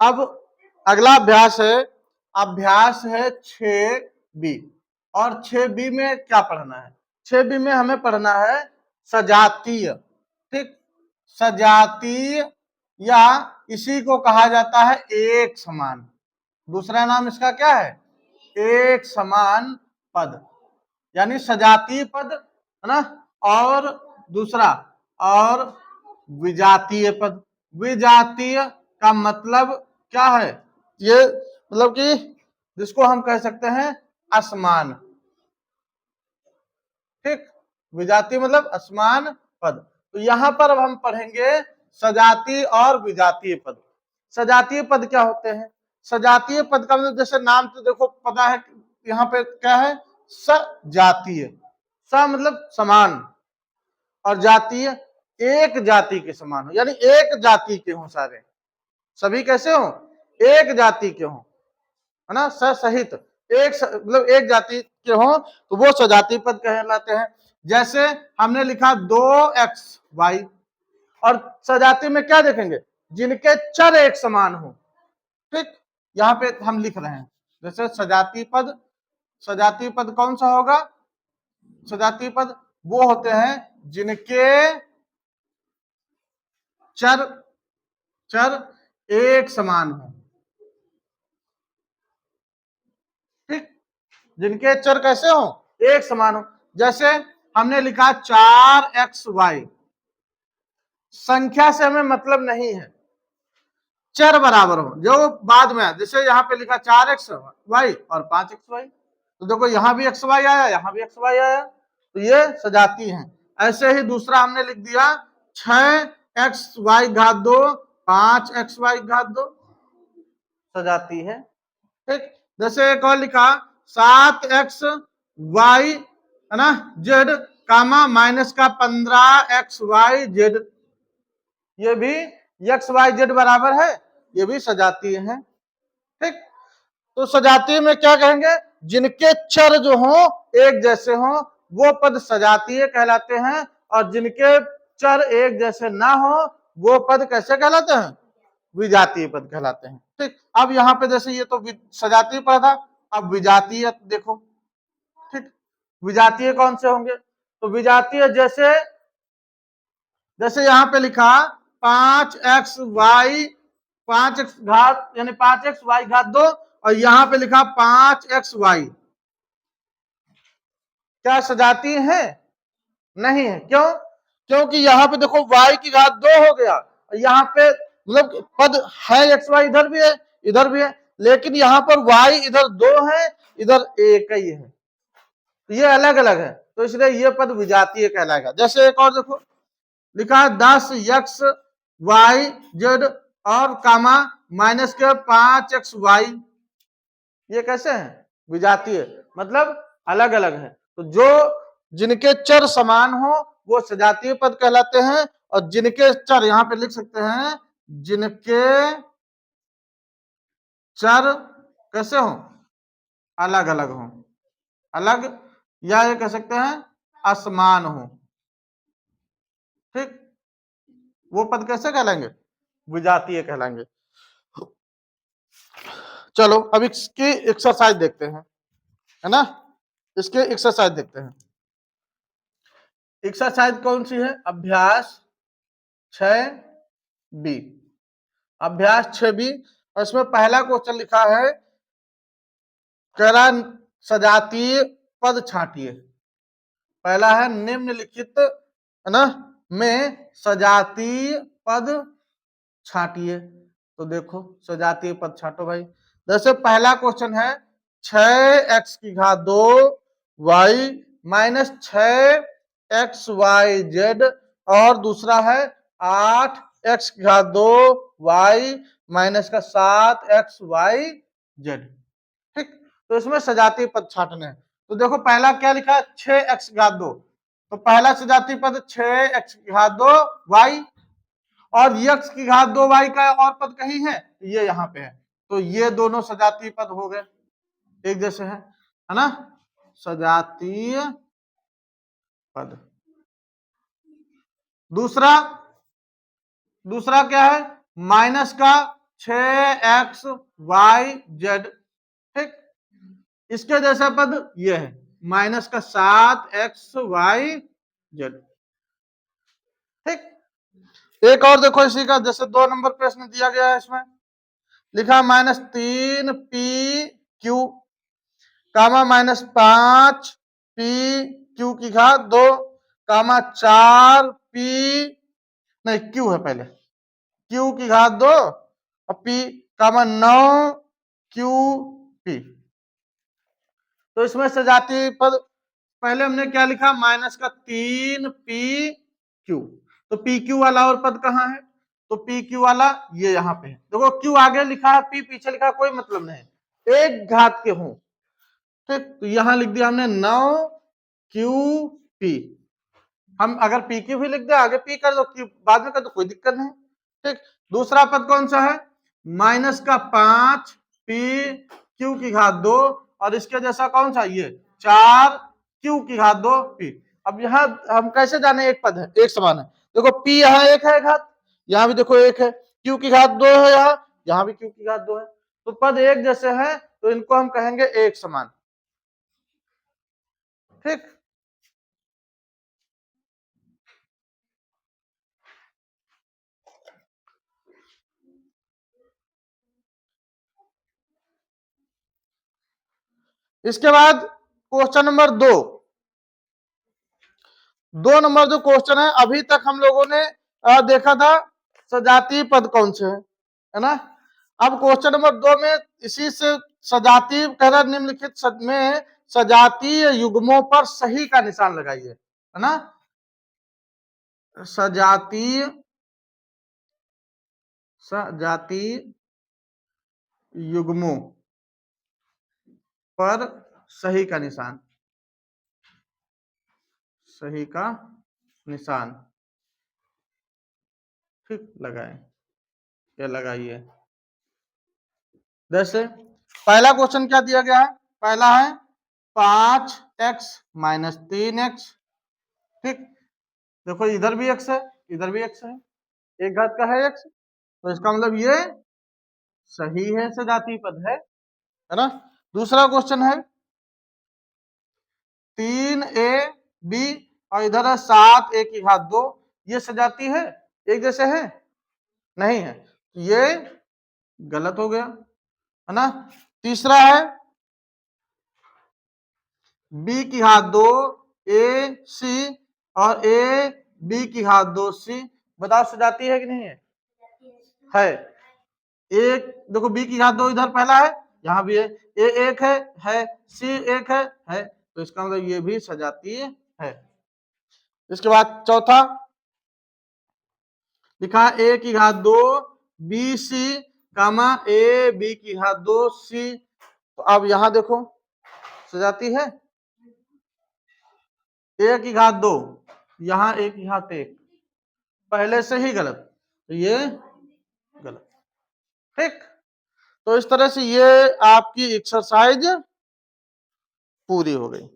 अब अगला अभ्यास है 6B। और 6B में क्या पढ़ना है? 6B में हमें पढ़ना है सजातीय। ठीक, सजातीय या इसी को कहा जाता है एक समान। दूसरा नाम इसका क्या है? एक समान पद, यानी सजातीय पद, है ना। और दूसरा और विजातीय पद। विजातीय का मतलब क्या है? ये मतलब कि जिसको हम कह सकते हैं असमान। ठीक, विजातीय मतलब असमान पद। तो यहां पर अब हम पढ़ेंगे सजातीय और विजातीय पद। सजातीय पद क्या होते हैं? सजातीय पद का मतलब जैसे नाम तो देखो पता है, यहाँ पे क्या है? सजातीय। स मतलब समान, और जातीय एक जाति के समान हो, यानी एक जाति के हों सारे, सभी कैसे हो? एक जाति के हों, है ना, सहित मतलब एक जाति के हों, तो वो सजातीय पद कहलाते हैं। जैसे हमने लिखा 2xy, और सजातीय में क्या देखेंगे? जिनके चर एक समान हो। ठीक, यहाँ पे हम लिख रहे हैं जैसे सजातीय पद कौन सा होगा? सजातीय पद वो होते हैं जिनके चर एक समान हो। ठीक, जिनके चर कैसे हो? एक समान हो। जैसे हमने लिखा 4xy, संख्या से हमें मतलब नहीं है, चर बराबर हो जो बाद में, जैसे यहाँ पे लिखा 4xy और 5xy, तो देखो यहाँ भी xy आया, यहाँ भी xy आया, तो ये सजाती हैं। ऐसे ही दूसरा हमने लिख दिया 6xy घात 2 5xy घात 2, सजाती है। ठीक, जैसे एक और लिखा 7xy, है ना, जेड कामा माइनस का 15xy, ये भी xy बराबर है, ये भी सजातीय है। ठीक, तो सजातीय में क्या कहेंगे? जिनके चर जो हो एक जैसे हो वो पद सजातीय कहलाते हैं, और जिनके चर एक जैसे ना हो वो पद कैसे कहलाते हैं? विजातीय पद कहलाते हैं। ठीक, अब यहाँ पे जैसे ये तो सजातीय पद था, अब विजातीय देखो। ठीक, विजातीय कौन से होंगे? तो विजातीय जैसे जैसे यहाँ पे लिखा 5xy 5x घात यानी 5xy घात 2, और यहाँ पे लिखा 5xy, क्या सजातीय है? नहीं है। क्यों? क्योंकि यहाँ पे देखो y की घात 2 हो गया, और यहाँ पे मतलब पद है xy, इधर भी है इधर भी है, लेकिन यहाँ पर y इधर 2 है, इधर एक ही है, तो ये अलग अलग है, तो इसलिए ये पद विजातीय कहलाएगा। जैसे एक और देखो लिखा है 10xy और कामा माइनस के 5xy, ये कैसे है? विजातीय, मतलब अलग अलग है। तो जो जिनके चर समान हो वो सजातीय पद कहलाते हैं, और जिनके चर यहां पे लिख सकते हैं जिनके चर कैसे हो? अलग अलग हो, अलग, या ये कह सकते हैं असमान हो। ठीक, वो पद कैसे कहलाएंगे? विजातीय कहलाएंगे। चलो अब इसकी एक्सरसाइज देखते हैं, है ना, इसके एक्सरसाइज देखते हैं। एक्सरसाइज कौन सी है? अभ्यास 6B। अभ्यास 6B, और इसमें पहला क्वेश्चन लिखा है कह रहा सजातीय पद छांटिए। पहला है निम्नलिखित, है ना, में सजातीय पद छांटिए। तो देखो सजातीय पद छांटो भाई। जैसे पहला क्वेश्चन है 6x की घात 2 y माइनस 6xyz, और दूसरा है 8x की घात 2 y माइनस का 7xyz। ठीक, तो इसमें सजातीय पद छांटने हैं। तो देखो पहला क्या लिखा है? 6x घात 2, तो पहला सजातीय पद 6x घात 2 y, और x की घात 2 y का और पद कहीं है? ये यहाँ पे है, तो ये दोनों सजातीय पद हो गए, एक जैसे है ना, सजातीय पद। दूसरा क्या है? माइनस का 6xyz, ठीक। इसके जैसा पद ये है माइनस का 7xyz, ठीक। एक और देखो इसी का, जैसे 2 नंबर प्रश्न दिया गया है, इसमें लिखा -3p(q) कामा -5p(q) की घात 2 कामा 4p, नहीं q है पहले, q की घात 2 और p कामा 9qp। तो इसमें सजातीय पद पहले हमने क्या लिखा, -3p(q), तो pq वाला और पद कहाँ है, तो pq वाला ये यहाँ पे है। देखो q आगे लिखा है, p पीछे लिखा है, कोई मतलब नहीं, एक घात के हों, ठीक। तो यहां लिख दिया हमने 9qp। हम अगर pq भी लिख दे, आगे p कर दो, q बाद में कर दो, कोई दिक्कत नहीं, ठीक। दूसरा पद कौन सा है, माइनस का 5p(q) की घात 2 और इसके जैसा कौन सा, ये 4q की घात 2p। अब यहाँ हम कैसे जाने एक पद है, एक समान है, देखो p यहाँ एक है घात, यहाँ भी देखो एक है, q की घात 2 है, यहाँ भी q की घात 2 है, तो पद एक जैसे हैं, तो इनको हम कहेंगे एक समान, ठीक। इसके बाद क्वेश्चन नंबर 2 नंबर जो क्वेश्चन है, अभी तक हम लोगों ने देखा था सजातीय पद कौन से है ना। अब क्वेश्चन नंबर 2 में इसी से सजातीय कह रहा, निम्नलिखित में सजातीय युग्मों पर सही का निशान लगाइए, है ना। सजातीय युग्मों पर सही का निशान, सही का निशान, ठीक लगाए, ये लगाइए। जैसे पहला क्वेश्चन क्या दिया गया है, पहला है 5x - 3x, ठीक। देखो इधर भी x है, इधर भी x है, एक घात का है x, तो इसका मतलब ये सही है, सजातीय पद है ना। दूसरा क्वेश्चन है 3ab और इधर है 7a की घात 2, ये सजातीय है, एक जैसे है, नहीं है, ये गलत हो गया, है ना। तीसरा है b की घात 2 ac और a b की घात 2c, बताओ सजातीय है कि नहीं है। एक देखो b की घात 2 इधर पहला है, यहाँ भी है, a एक है c एक है, तो इसका मतलब ये भी सजातीय है। इसके बाद चौथा लिखा a की घात 2 bc कामा a b की घात 2c, तो अब यहां देखो सजाती है, a की घात 2, यहां a की घात 1, पहले से ही गलत, तो ये गलत, ठीक। तो इस तरह से ये आपकी एक्सरसाइज पूरी हो गई।